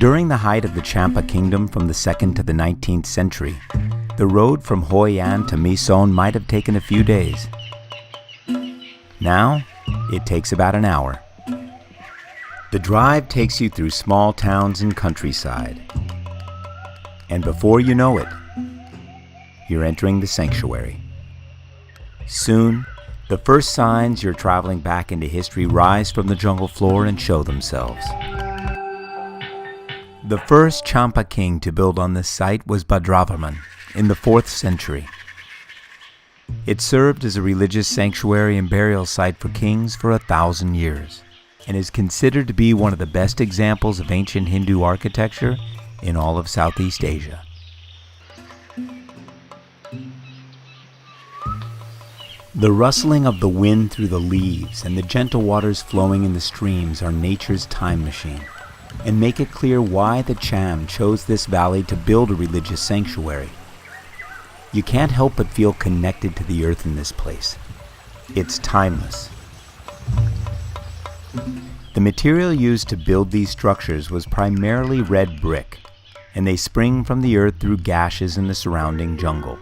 During the height of the Champa Kingdom from the 2nd to the 19th century, the road from Hoi An to My Son might have taken a few days. Now, it takes about an hour. The drive takes you through small towns and countryside. And before you know it, you're entering the sanctuary. Soon, the first signs you're traveling back into history rise from the jungle floor and show themselves. The first Champa king to build on this site was Badravarman in the 4th century. It served as a religious sanctuary and burial site for kings for 1,000 years, and is considered to be one of the best examples of ancient Hindu architecture in all of Southeast Asia. The rustling of the wind through the leaves and the gentle waters flowing in the streams are nature's time machine, and make it clear why the Cham chose this valley to build a religious sanctuary. You can't help but feel connected to the earth in this place. It's timeless. The material used to build these structures was primarily red brick, and they spring from the earth through gashes in the surrounding jungle.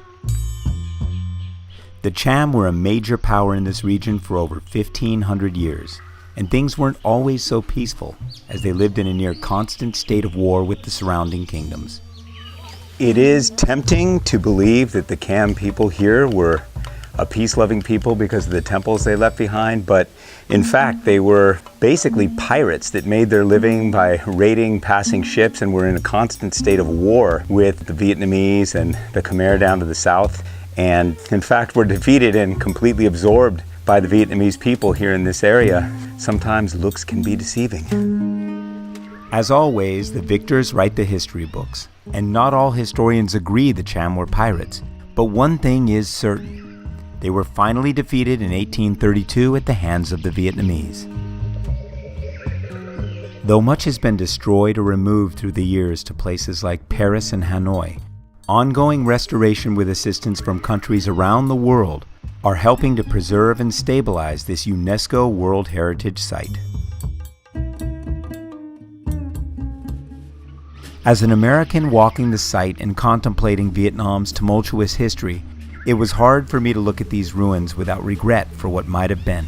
The Cham were a major power in this region for over 1,500 years, and things weren't always so peaceful, as they lived in a near constant state of war with the surrounding kingdoms. It is tempting to believe that the Cham people here were a peace-loving people because of the temples they left behind, but in fact they were basically pirates that made their living by raiding passing ships and were in a constant state of war with the Vietnamese and the Khmer down to the south, and in fact were defeated and completely absorbed by the Vietnamese people here in this area. Sometimes looks can be deceiving. As always, the victors write the history books, and not all historians agree the Cham were pirates, but one thing is certain. They were finally defeated in 1832 at the hands of the Vietnamese. Though much has been destroyed or removed through the years to places like Paris and Hanoi, ongoing restoration with assistance from countries around the world are helping to preserve and stabilize this UNESCO World Heritage Site. As an American walking the site and contemplating Vietnam's tumultuous history, it was hard for me to look at these ruins without regret for what might have been.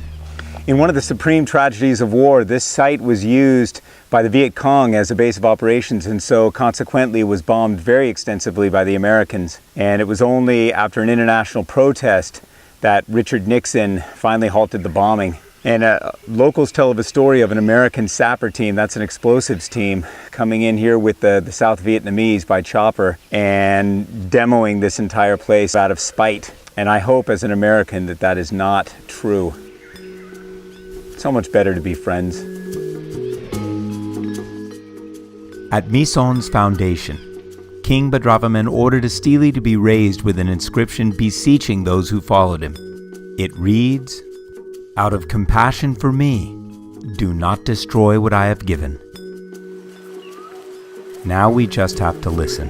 In one of the supreme tragedies of war, this site was used by the Viet Cong as a base of operations, and so consequently it was bombed very extensively by the Americans. And it was only after an international protest that Richard Nixon finally halted the bombing. And locals tell of a story of an American sapper team, that's an explosives team, coming in here with the South Vietnamese by chopper and demoing this entire place out of spite. And I hope as an American that that is not true. So much better to be friends. At My Son's foundation, King Badravarman ordered a stele to be raised with an inscription beseeching those who followed him. It reads, "Out of compassion for me, do not destroy what I have given." Now we just have to listen.